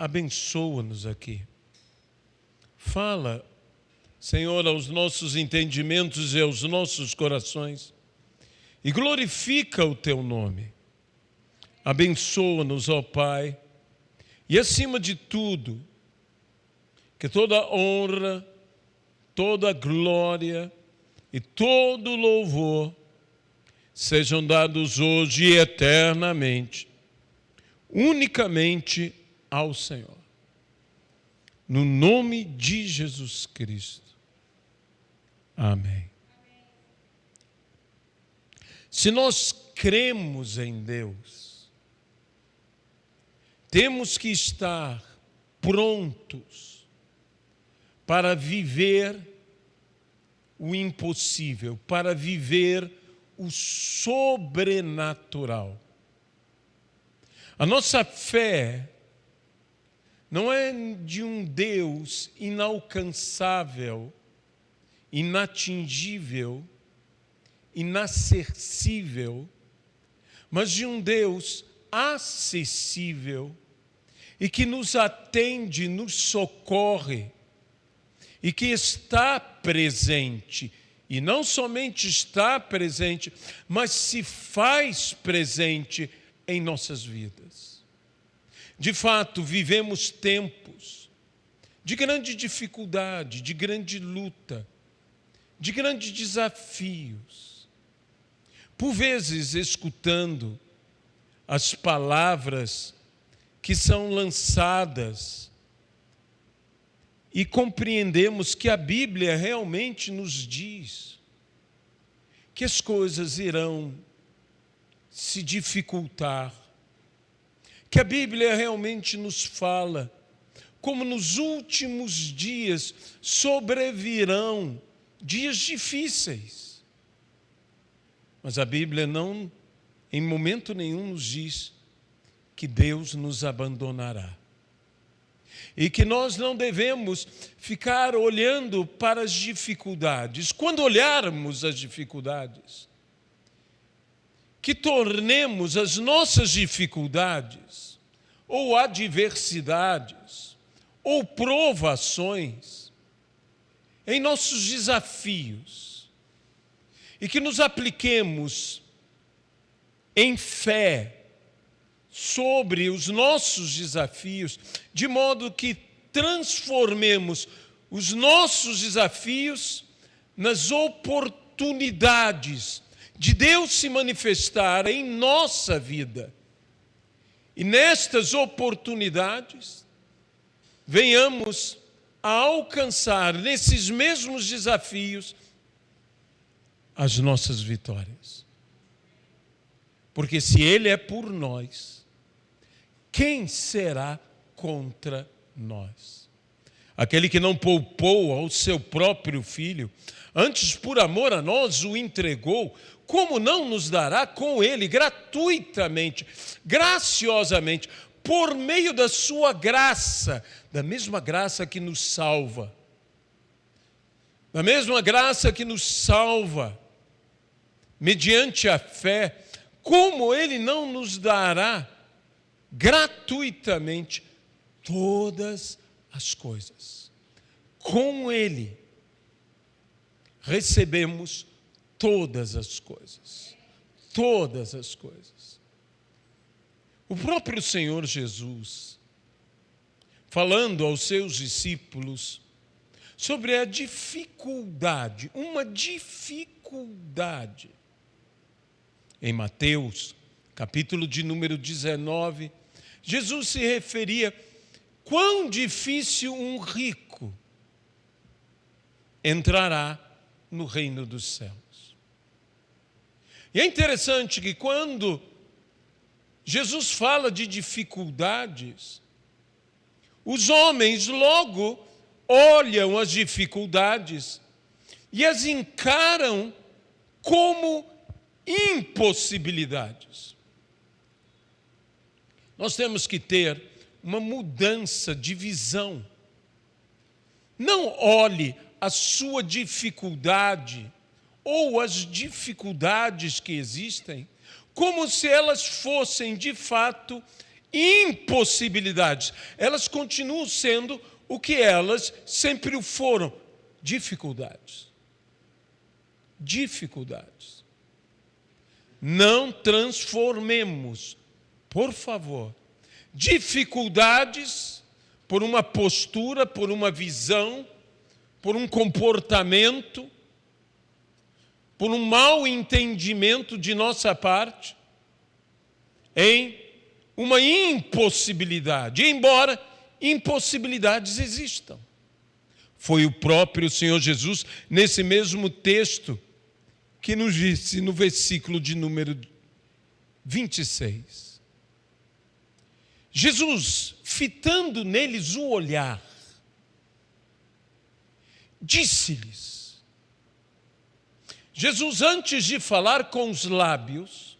abençoa-nos aqui. Fala, Senhor, aos nossos entendimentos e aos nossos corações e glorifica o Teu nome. Abençoa-nos, ó Pai, e acima de tudo, que toda honra, toda glória e todo louvor sejam dados hoje e eternamente, unicamente ao Senhor. No nome de Jesus Cristo. Amém. Se nós cremos em Deus, temos que estar prontos para viver o impossível, para viver o sobrenatural. A nossa fé não é de um Deus inalcançável, inatingível, inacessível, mas de um Deus acessível e que nos atende, nos socorre e que está presente. E não somente está presente, mas se faz presente em nossas vidas. De fato, vivemos tempos de grande dificuldade, de grande luta, de grandes desafios. Por vezes, escutando as palavras que são lançadas e compreendemos que a Bíblia realmente nos diz que as coisas irão se dificultar, que a Bíblia realmente nos fala como nos últimos dias sobrevirão dias difíceis. Mas a Bíblia não, em momento nenhum, nos diz que Deus nos abandonará. E que nós não devemos ficar olhando para as dificuldades. Quando olharmos as dificuldades, que tornemos as nossas dificuldades, ou adversidades, ou provações, em nossos desafios, e que nos apliquemos em fé sobre os nossos desafios, de modo que transformemos os nossos desafios nas oportunidades de Deus se manifestar em nossa vida. E nestas oportunidades, venhamos a alcançar, nesses mesmos desafios, as nossas vitórias. Porque se Ele é por nós, quem será contra nós? Aquele que não poupou ao seu próprio Filho, antes por amor a nós o entregou, como não nos dará com Ele gratuitamente, graciosamente, por meio da sua graça, da mesma graça que nos salva, da mesma graça que nos salva, mediante a fé, como Ele não nos dará gratuitamente todas as coisas? Com Ele recebemos todas as coisas. Todas as coisas. O próprio Senhor Jesus, falando aos seus discípulos sobre a dificuldade, uma dificuldade, em Mateus, capítulo de número 19, Jesus se referia quão difícil um rico entrará no reino dos céus. E é interessante que quando Jesus fala de dificuldades, os homens logo olham as dificuldades e as encaram como impossibilidades. Nós temos que ter uma mudança de visão. Não olhe a sua dificuldade ou as dificuldades que existem como se elas fossem de fato impossibilidades. Elas continuam sendo o que elas sempre o foram: dificuldades. Dificuldades. Não transformemos, por favor, dificuldades por uma postura, por uma visão, por um comportamento, por um mau entendimento de nossa parte, em uma impossibilidade, embora impossibilidades existam. Foi o próprio Senhor Jesus, nesse mesmo texto, que nos disse no versículo de número 26. Jesus, fitando neles o olhar, disse-lhes. Jesus, antes de falar com os lábios,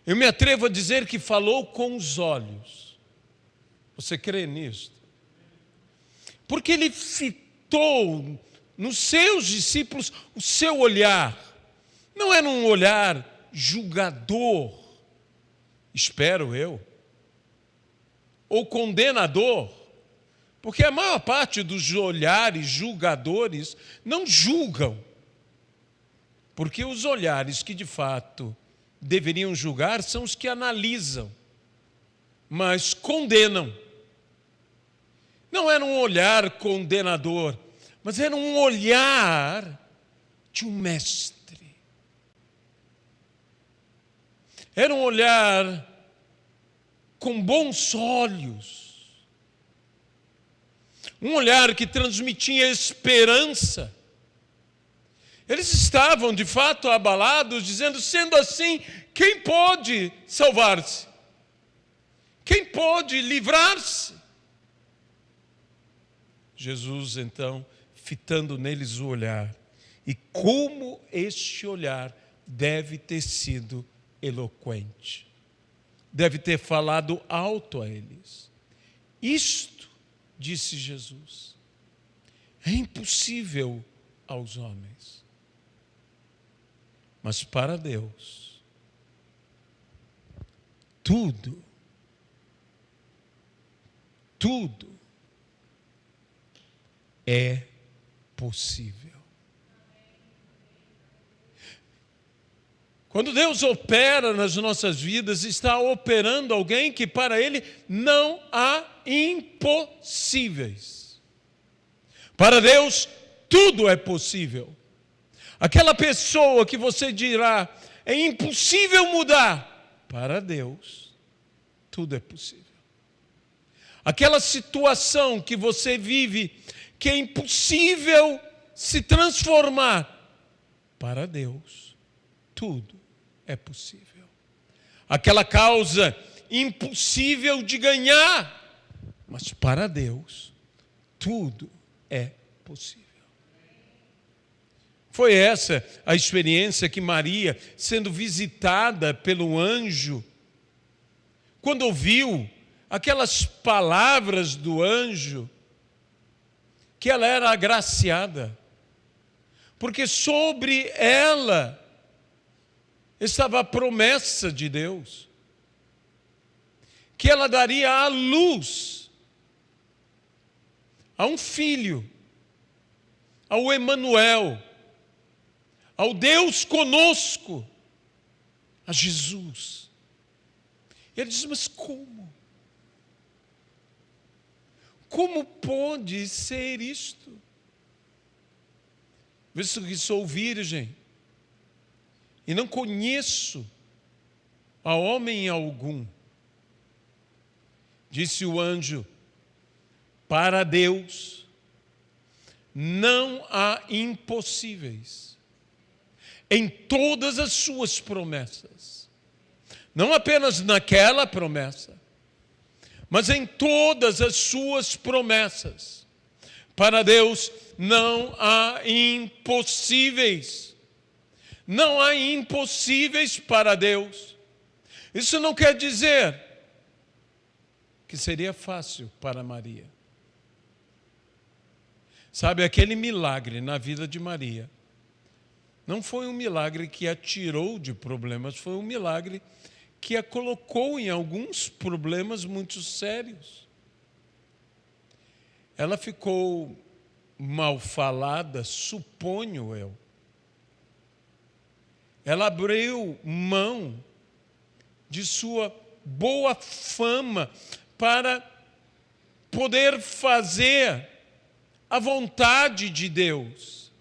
eu me atrevo a dizer que falou com os olhos. Você crê nisto? Porque ele fitou nos seus discípulos o seu olhar. Não era um olhar julgador, espero eu, ou condenador, porque a maior parte dos olhares julgadores não julgam, porque os olhares que de fato deveriam julgar são os que analisam, mas condenam. Não era um olhar condenador, mas era um olhar de um mestre. Era um olhar com bons olhos. Um olhar que transmitia esperança. Eles estavam, de fato, abalados, dizendo: sendo assim, quem pode salvar-se? Quem pode livrar-se? Jesus, então, fitando neles o olhar. E como este olhar deve ter sido eloquente. Deve ter falado alto a eles. Isto, disse Jesus, é impossível aos homens. Mas para Deus, tudo é possível. Quando Deus opera nas nossas vidas, está operando alguém que para Ele não há impossíveis. Para Deus, tudo é possível. Aquela pessoa que você dirá, é impossível mudar, para Deus, tudo é possível. Aquela situação que você vive, que é impossível se transformar, para Deus, tudo é possível. Aquela causa impossível de ganhar, mas para Deus, tudo é possível. Foi essa a experiência que Maria, sendo visitada pelo anjo, quando ouviu aquelas palavras do anjo, que ela era agraciada, porque sobre ela estava a promessa de Deus, que ela daria à luz a um filho, ao Emanuel, ao Deus conosco, a Jesus. E ele diz: mas como? Como pode ser isto? Visto que sou virgem e não conheço a homem algum. Disse o anjo: para Deus não há impossíveis em todas as suas promessas. Não apenas naquela promessa, mas em todas as suas promessas. Para Deus não há impossíveis. Não há impossíveis para Deus. Isso não quer dizer que seria fácil para Maria. Sabe, aquele milagre na vida de Maria não foi um milagre que a tirou de problemas, foi um milagre que a colocou em alguns problemas muito sérios. Ela ficou mal falada, suponho eu. Ela abriu mão de sua boa fama para poder fazer a vontade de Deus.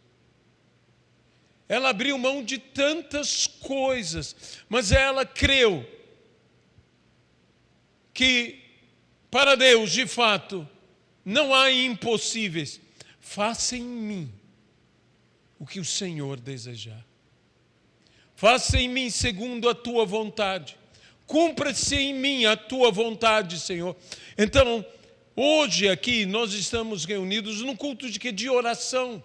Ela abriu mão de tantas coisas, mas ela creu que para Deus, de fato, não há impossíveis. Faça em mim o que o Senhor desejar. Faça em mim segundo a tua vontade. Cumpra-se em mim a tua vontade, Senhor. Então, hoje aqui nós estamos reunidos num culto de quê? De oração.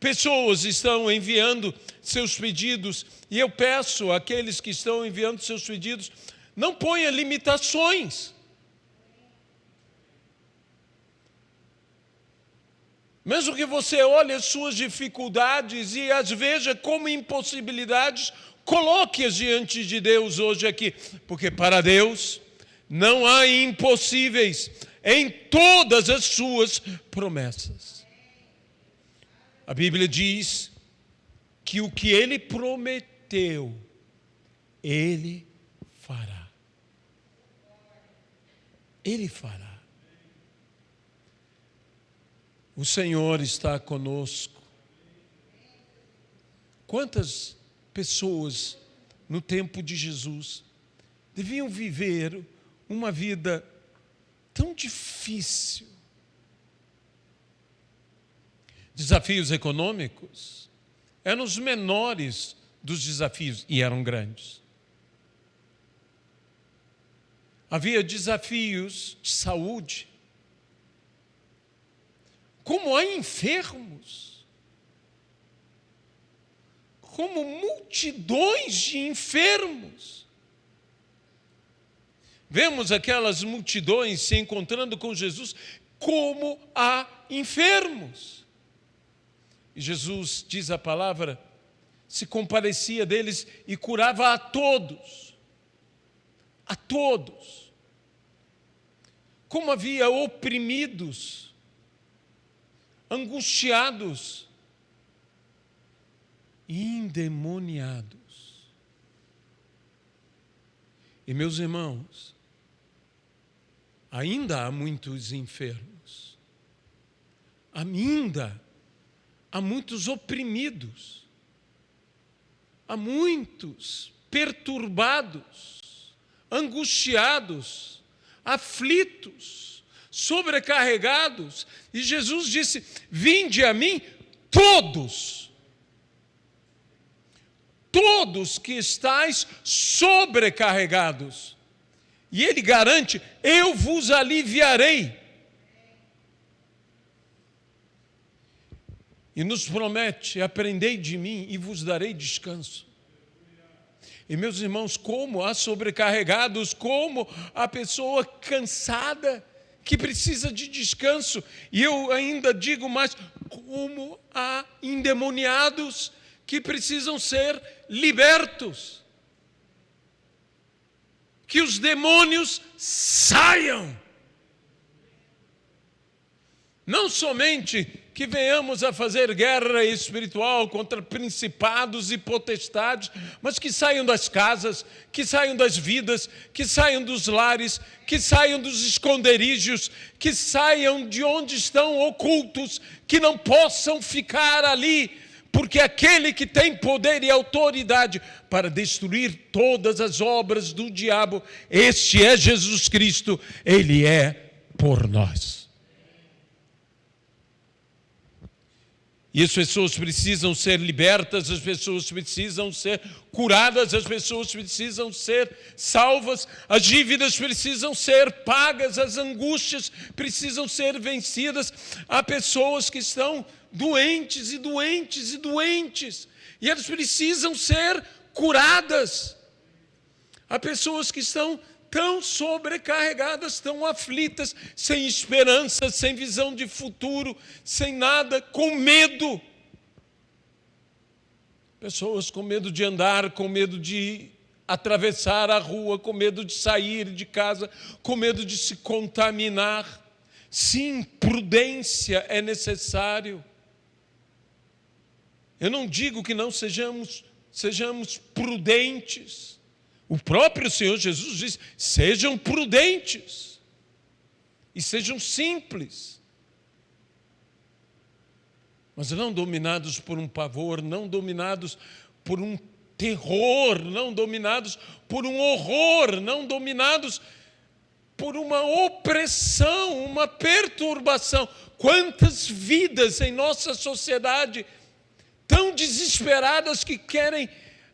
Pessoas estão enviando seus pedidos, e eu peço àqueles que estão enviando seus pedidos, não ponha limitações. Mesmo que você olhe as suas dificuldades e as veja como impossibilidades, coloque-as diante de Deus hoje aqui, porque para Deus não há impossíveis em todas as suas promessas. A Bíblia diz que o que Ele prometeu, Ele fará. Ele fará. O Senhor está conosco. Quantas pessoas no tempo de Jesus deviam viver uma vida tão difícil? Desafios econômicos eram os menores dos desafios e eram grandes. Havia desafios de saúde. Como há enfermos, como multidões de enfermos. Vemos aquelas multidões se encontrando com Jesus, como há enfermos. E Jesus, diz a palavra, se compadecia deles e curava a todos. A todos. Como havia oprimidos, angustiados, endemoniados. E meus irmãos, ainda há muitos enfermos, ainda há muitos oprimidos, há muitos perturbados, angustiados, aflitos, sobrecarregados, e Jesus disse: vinde a mim todos que estáis sobrecarregados, e Ele garante: eu vos aliviarei. E nos promete: aprendei de mim e vos darei descanso. E meus irmãos, como há sobrecarregados, como a pessoa cansada, que precisa de descanso. E eu ainda digo mais, como há endemoniados que precisam ser libertos. Que os demônios saiam. Não somente que venhamos a fazer guerra espiritual contra principados e potestades, mas que saiam das casas, que saiam das vidas, que saiam dos lares, que saiam dos esconderijos, que saiam de onde estão ocultos, que não possam ficar ali, porque aquele que tem poder e autoridade para destruir todas as obras do diabo, este é Jesus Cristo, Ele é por nós. E as pessoas precisam ser libertas, as pessoas precisam ser curadas, as pessoas precisam ser salvas, as dívidas precisam ser pagas, as angústias precisam ser vencidas. Há pessoas que estão doentes, e elas precisam ser curadas. Há pessoas que estão tão sobrecarregadas, tão aflitas, sem esperança, sem visão de futuro, sem nada, com medo. Pessoas com medo de andar, com medo de atravessar a rua, com medo de sair de casa, com medo de se contaminar. Sim, prudência é necessário. Eu não digo que não sejamos prudentes. O próprio Senhor Jesus diz: sejam prudentes e sejam simples, mas não dominados por um pavor, não dominados por um terror, não dominados por um horror, não dominados por uma opressão, uma perturbação. Quantas vidas em nossa sociedade tão desesperadas que querem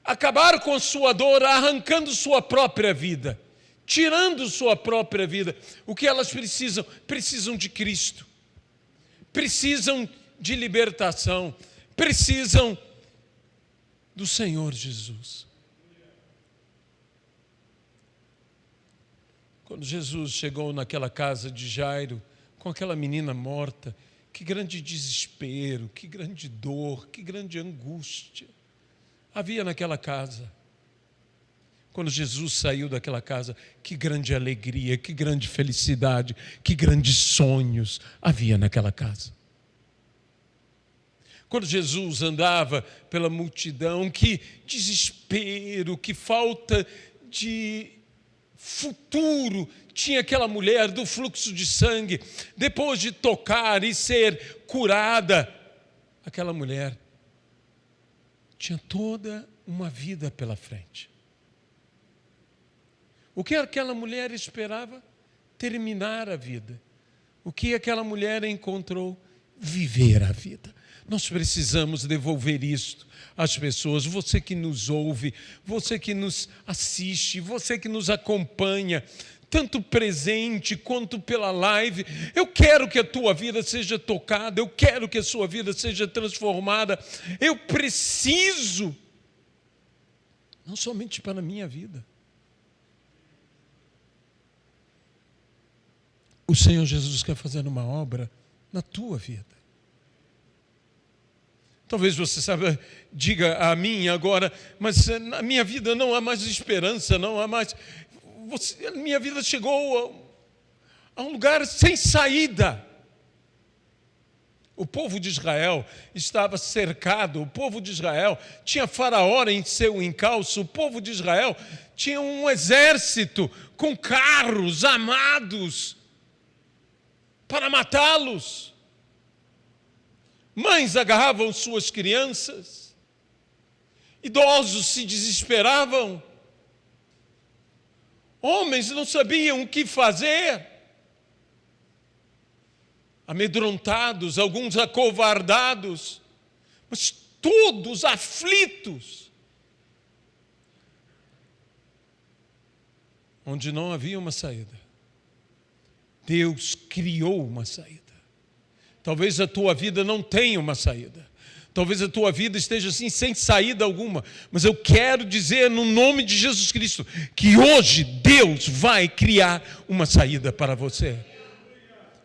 acabar com sua dor, arrancando sua própria vida, tirando sua própria vida. O que elas precisam? Precisam de Cristo, precisam de libertação, precisam do Senhor Jesus. Quando Jesus chegou naquela casa de Jairo, com aquela menina morta, que grande desespero, que grande dor, que grande angústia havia naquela casa. Quando Jesus saiu daquela casa, que grande alegria, que grande felicidade, que grandes sonhos havia naquela casa. Quando Jesus andava pela multidão, que desespero, que falta de futuro tinha aquela mulher do fluxo de sangue. Depois de tocar e ser curada, aquela mulher tinha toda uma vida pela frente. O que aquela mulher esperava? Terminar a vida. O que aquela mulher encontrou? Viver a vida. Nós precisamos devolver isto às pessoas. Você que nos ouve, você que nos assiste, você que nos acompanha, tanto presente quanto pela live, eu quero que a tua vida seja tocada, eu quero que a sua vida seja transformada. Eu preciso, não somente para a minha vida. O Senhor Jesus quer fazer uma obra na tua vida. Talvez você saiba, diga a mim agora, mas na minha vida não há mais esperança, não há mais... minha vida chegou a um lugar sem saída. O povo de Israel estava cercado, o povo de Israel tinha Faraó em seu encalço, o povo de Israel tinha um exército com carros armados para matá-los. Mães agarravam suas crianças, idosos se desesperavam, homens não sabiam o que fazer, amedrontados, alguns acovardados, mas todos aflitos, onde não havia uma saída. Deus criou uma saída. Talvez a tua vida não tenha uma saída. Talvez a tua vida esteja assim, sem saída alguma. Mas eu quero dizer, no nome de Jesus Cristo, que hoje Deus vai criar uma saída para você.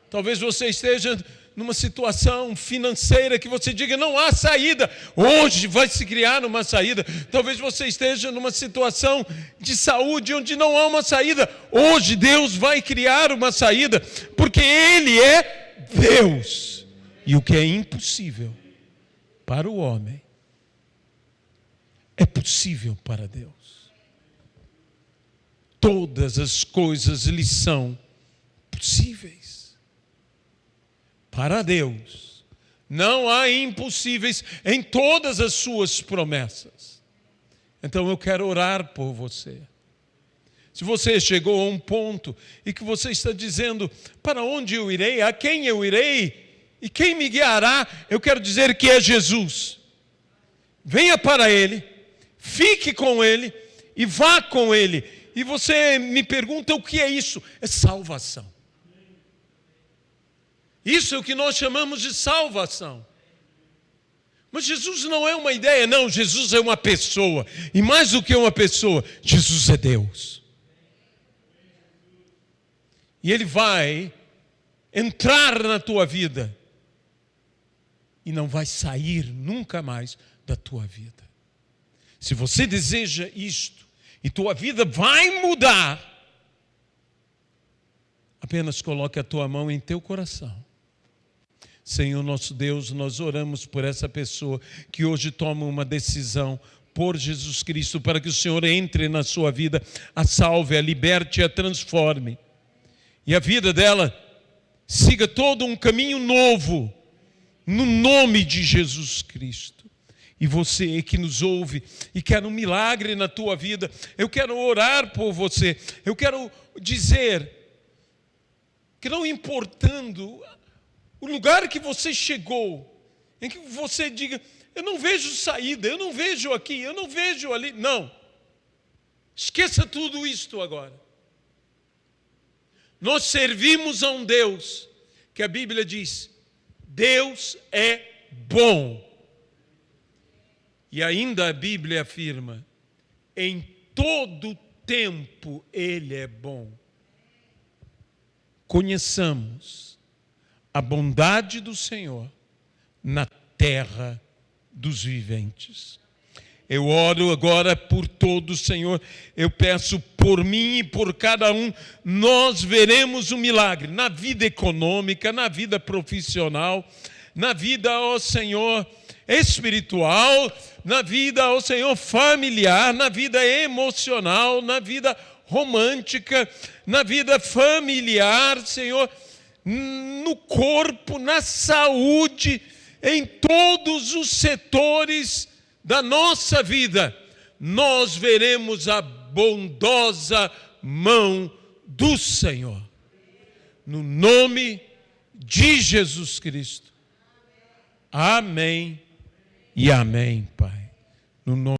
Talvez você esteja numa situação financeira que você diga, não há saída. Hoje vai se criar uma saída. Talvez você esteja numa situação de saúde onde não há uma saída. Hoje Deus vai criar uma saída, porque Ele é Deus. E o que é impossível para o homem é possível para Deus. Todas as coisas lhe são possíveis. Para Deus não há impossíveis em todas as suas promessas. Então eu quero orar por você. Se você chegou a um ponto e que você está dizendo, para onde eu irei, a quem eu irei e quem me guiará, eu quero dizer que é Jesus. Venha para Ele, fique com Ele e vá com Ele. E você me pergunta o que é isso? É salvação. Isso é o que nós chamamos de salvação. Mas Jesus não é uma ideia, não. Jesus é uma pessoa. E mais do que uma pessoa, Jesus é Deus. E Ele vai entrar na tua vida e não vai sair nunca mais da tua vida. Se você deseja isto, e tua vida vai mudar. Apenas coloque a tua mão em teu coração. Senhor nosso Deus, nós oramos por essa pessoa que hoje toma uma decisão por Jesus Cristo, para que o Senhor entre na sua vida, a salve, a liberte, a transforme. E a vida dela siga todo um caminho novo, no nome de Jesus Cristo. E você que nos ouve e quer um milagre na tua vida, eu quero orar por você. Eu quero dizer que não importando o lugar que você chegou, em que você diga, eu não vejo saída, eu não vejo aqui, eu não vejo ali. Não. Esqueça tudo isto agora. Nós servimos a um Deus que a Bíblia diz, Deus é bom. E ainda a Bíblia afirma, em todo tempo Ele é bom. Conheçamos a bondade do Senhor na terra dos viventes. Eu oro agora por todos, Senhor. Eu peço por mim e por cada um. Nós veremos um milagre na vida econômica, na vida profissional, na vida, ó Senhor, espiritual, na vida, ó Senhor, familiar, na vida emocional, na vida romântica, na vida familiar, Senhor, no corpo, na saúde, em todos os setores da nossa vida, nós veremos a bondosa mão do Senhor. No nome de Jesus Cristo. Amém e amém, Pai. No nome